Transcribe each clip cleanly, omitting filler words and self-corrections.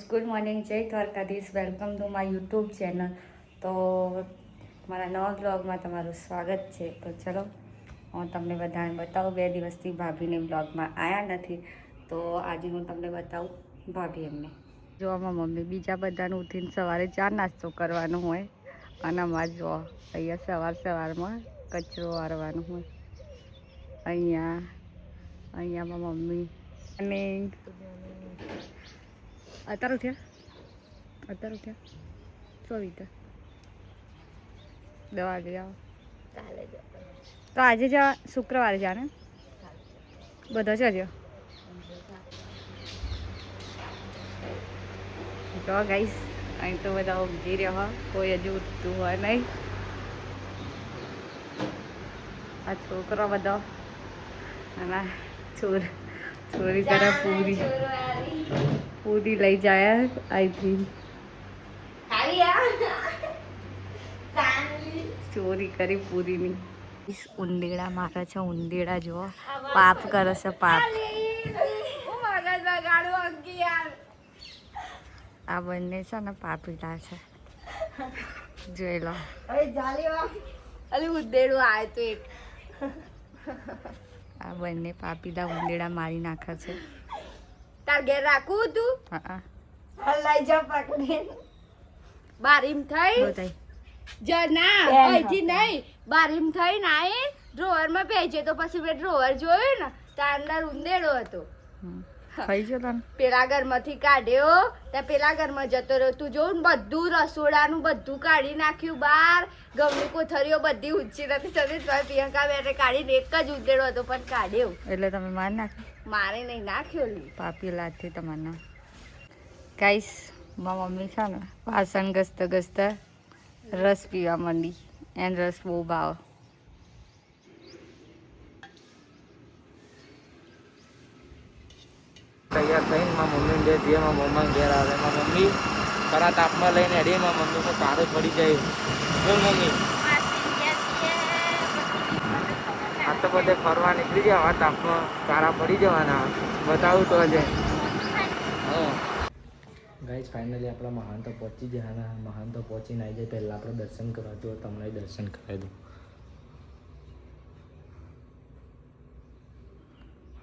Good morning, જય Dwarkadhish. Welcome to my YouTube channel. તો મારા નવા બ્લોગમાં તમારું સ્વાગત છે. તો ચલો હું તમને બધાને બતાવું. 2 દિવસથી ભાભીને બ્લોગમાં આવ્યા નથી, તો આજે હું તમને બતાવું ભાભી એમને. જો આમાં મમ્મી બીજા બધાને ઉઠીને સવારે ચા નાસ્તો કરવાનો હોય, અને અમારે જો અહીંયા સવારમાં કચરો વારવાનો હોય. અહીંયામાં મમ્મી અને અત્યારે ઉઠ્યા 24 દવા ગયા કાલે તો આજે જ શુક્રવારે જાને બધા છે જો ગાઈસ. અહીં તો બધા ઊંઘી રહ્યા, કોઈ હજુ ઉઠતું હોય નહીં. આ છોકરો બધો અને ચોરી કરે પૂરી લઈ જાય. આઈ થિંક ચોરી કરી પૂરીની. ઉંદેડા મારે છે, ઉંદેડા જો પાપ કરે છે, પાપ. આ બંને છે ને પાપીલા છે, જોઈ લો. ઉંદેડું આવે તો એક આ બંને પાપીલા ઉંદેડા મારી નાખે છે. તાર ઘેર રાખવું તું? હા લઈ જાવ પકડી. બારીમ થઈ ના અહીંથી નહીં, બારીમ થઈ ને આઈ ડ્રોવરમાં ભેજે તો પછી મેં ડ્રોવર જોયું ને તો અંદર ઉંદેડો હતો. પેલા ઘરમાંથી કાઢ્યો ત્યાં પેલા ઘરમાં જતો રહ્યો. તું જોઉં બધું રસોડાનું બધું કાઢી નાખ્યું બહાર. ઘઉંની કોથળીઓ બધી ઊંચી નથી થતી, પ્રિયંકા બેને કાઢીને એક જ ઉંદેડો હતો પણ કાઢ્યો. એટલે તમે મારી નાખ્યો? મારે નહીં નાખ્યો. પાપી લાગતી તમારે. ગાઈસ મારા મમ્મી છે ને વાસણ ઘસતા રસ પીવા માંડી. એને રસ બહુ ભાવ. તૈયાર થઈને મારા મમ્મી ઘેર જઈએ. મારા મમ્મા ઘેર આવે. મારા મમ્મી ખરા તાપમાં લઈને અડે. મારા મમ્મીને કાળો પડી જાય. બોલ મમ્મી, આ તો બધે ફરવા નીકળી જવા તાપમાં કાળા પડી જવાના. બતાવું તો હજે. હા ગાઈસ, ફાઇનલી આપણા મહાન તો પહોંચી ગયા. મહાન તો પહોંચીને આવી જાય પહેલાં આપણે દર્શન કરવા દો. તમને દર્શન કરાવી દઉં.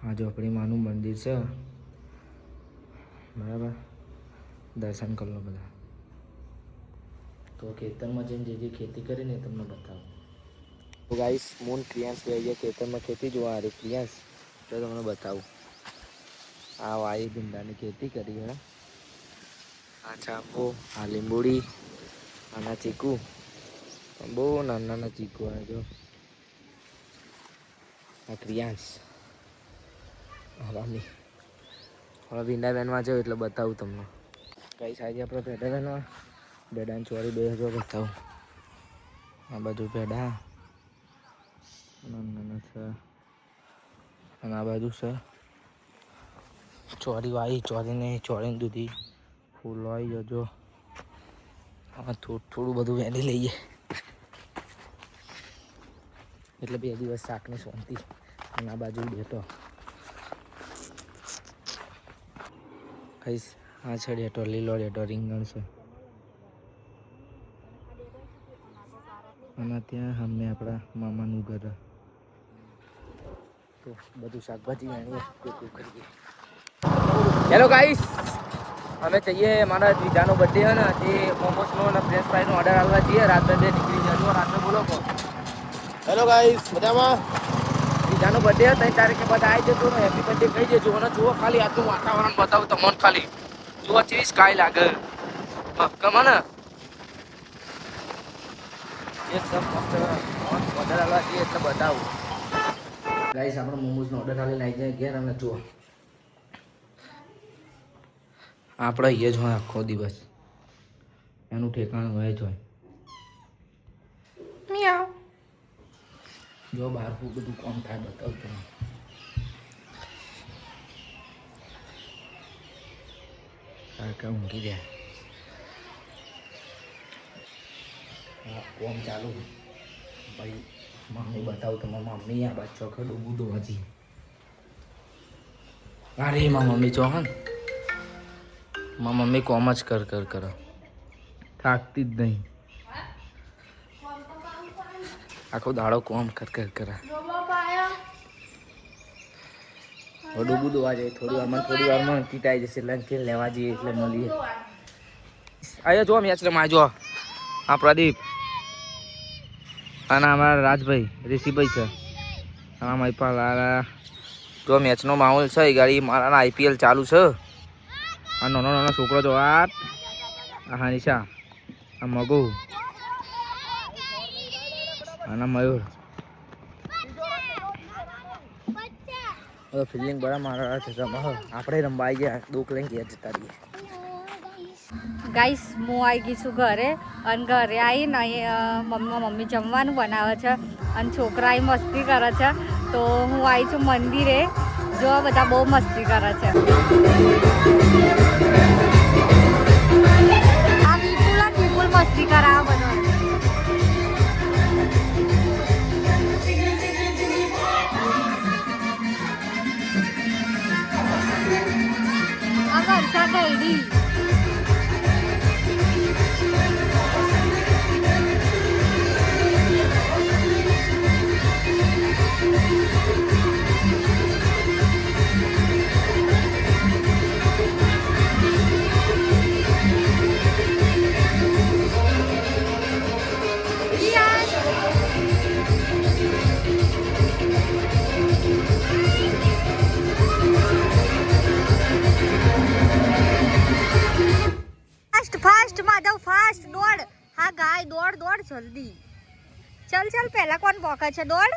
હા, ચોપડી માનું મંદિર છે બરાબર. દર્શન કરી લો બધા. તો ખેતરમાં જઈને જે ખેતી કરીને એ તમને બતાવો. તો ગાઈસ, મૂન ક્રિયાંશ લઈ જાય ખેતરમાં ખેતી જોવા. અરે ક્રિયાંશ તો તમને બતાવું. આ વાઈ ભીંડાની ખેતી કરી હે. આ ચાંપો, આ લીંબુડી, આના ચીકુ. બહુ નાના ચીકુ આવે જો. આ ક્રિયાંશ રામી. હવે ભીંડા બેનમાં જાઉં એટલે બતાવું તમને. કઈ સાઈઝ આપણે ભેડા બેનવા ભેડાને ચોરી 2 બતાવું. આ બાજુ ભેડા નાના છે, અને આ બાજુ છે ચોરી વાળી. ચોરીને દૂધી ફૂલ આવી જજો. આમાં થોડું બધું વેડી લઈએ એટલે 2 દિવસ શાકની શાંતિ. અને આ બાજુ ડેટો કહીશ. આ છે ડેટો, લીલો ડેટો, રીંગણ છે. અને ત્યાં અમે આપણા મામાનું ઘર. તો બધું શાકભાજી વાણીએ કરીએ. હેલો ગાઈસ, અમે જઈએ. મારા ત્રીજાનો બર્થડે છે ને, તે મોમોસનો અને ફ્રેન્ચ ફ્રાઈનો ઓર્ડર આપવા જઈએ. રાત્રે 2 નીકળી જજો. રાત્રે બોલો કહો. હેલો ગાઈસ, મજામાં? ત્રીજાનો બર્થડે 3 તારીખે બધા આવી જજો ને. હેપી બર્થડે કહી દેજો. અને જુઓ ખાલી આજનું વાતાવરણ બતાવું તમને. ખાલી જુઓ કેવી સ્કાય લાગે. કમા ને એકદમ મસ્ત ઓર્ડર આવવા જઈએ એટલે બતાવું. ગાઈસ, આપણે મોમોસનો ઓર્ડર આવીને આવી જાય ઘેર. અને જુઓ આપણે અહીંયા જ હોય આખો દિવસ. એનું ઠેકાણું હોય જ હોય. જો બહાર બધું કોમ થાય બતાવું તમે. કાકા ઊંઘી જાય. હા, કોમ ચાલુ ભાઈ. મમ્મી બતાવું તમારા મમ્મી આ બાદ ચોખા ડૂબું દોવાજી. અરે એમાં મમ્મી ચોખા મારી મમ્મી કોમ જ કર થાકતી જ નહીં. આખો દાડો કોમ કર કરે. ડૂબું દોવા જાય થોડી વારમાં ટીટ આવી જશે એટલે લેવા જઈએ એટલે મળીએ. અહીંયા જો મેચ રમાય જો આ પ્રદીપ અને અમારા રાજભાઈ ઋષિભાઈ છે. હા મહિપાલ જો મેચનો માહોલ છે. એ ગાડી મારા IPL ચાલુ છે. આ નાનો છોકરો જો આ નિશા આ મગુ અને મયુર ફિલ્ડિંગ બરાબર મારા આપણે રમવા ગયા દુઃખ લઈને ઘેર જતા રહીએ. ગાઈસ હું આવી ગઈ છું ઘરે અને ઘરે આવીને મમ્મી જમવાનું બનાવે છે અને છોકરા એ મસ્તી કરે છે. તો હું આવી છું મંદિરે. જો બધા બહુ મસ્તી કરે છે. આ વિપુલ મસ્તી કરે આ બધા. આ વર્ષા ગઈ ફાસ્ટ માધવ ફાસ્ટ દોડ. હા ગાય દોડ જલ્દી. ચલ પહેલા કોણ પોકે છે દોડ.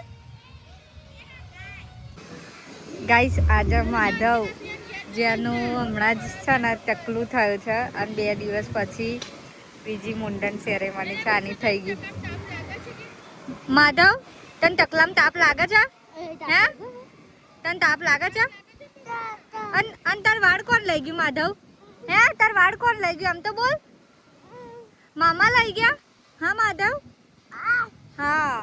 ગાઈસ આજે માધવ જેનું હમણાં જ છે ને ટકલું થયું છે અને 2 દિવસ પછી બીજી મુંડન સેરેમની ચાની થઈ ગઈ. માધવ તને ટકલામાં તાપ લાગે છે? હે તને તાપ લાગે છે? અને તાર વાળ કોણ લઈ ગયું માધવ? હે તાર વાળ કોણ લઈ ગયું? આમ તો બોલ. મામા લઈ ગયા? હા માધવ. હા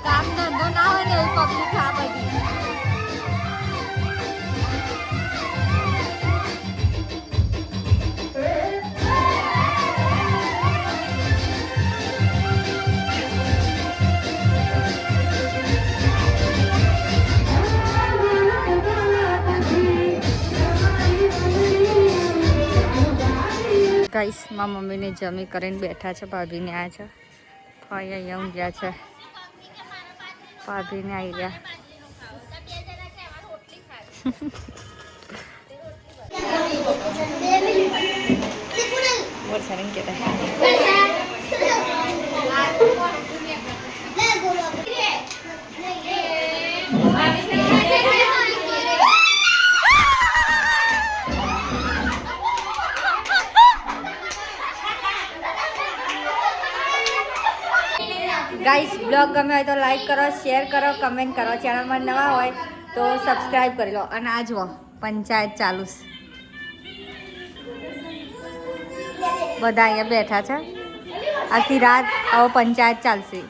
કામ ધંધો ના હોય ને એવી પબ્લિક આ બધી. ગાઈસ મારા મમ્મીને જમી કરીને બેઠા છે. ભાભીને આવ્યા છે. અહીંયા ઊંઘ્યા છે. ભાભીને આવી ગયા. વરસાદ કેતા ગાઈસ બ્લોગ ગમે હોય તો લાઈક કરો, શેર કરો, કમેન્ટ કરો. ચેનલમાં નવા હોય તો સબસ્ક્રાઈબ કરી લો. અને આ જુઓ પંચાયત ચાલુ છે. બધા અહીંયા બેઠા છે. આખી રાત આવો પંચાયત ચાલશે.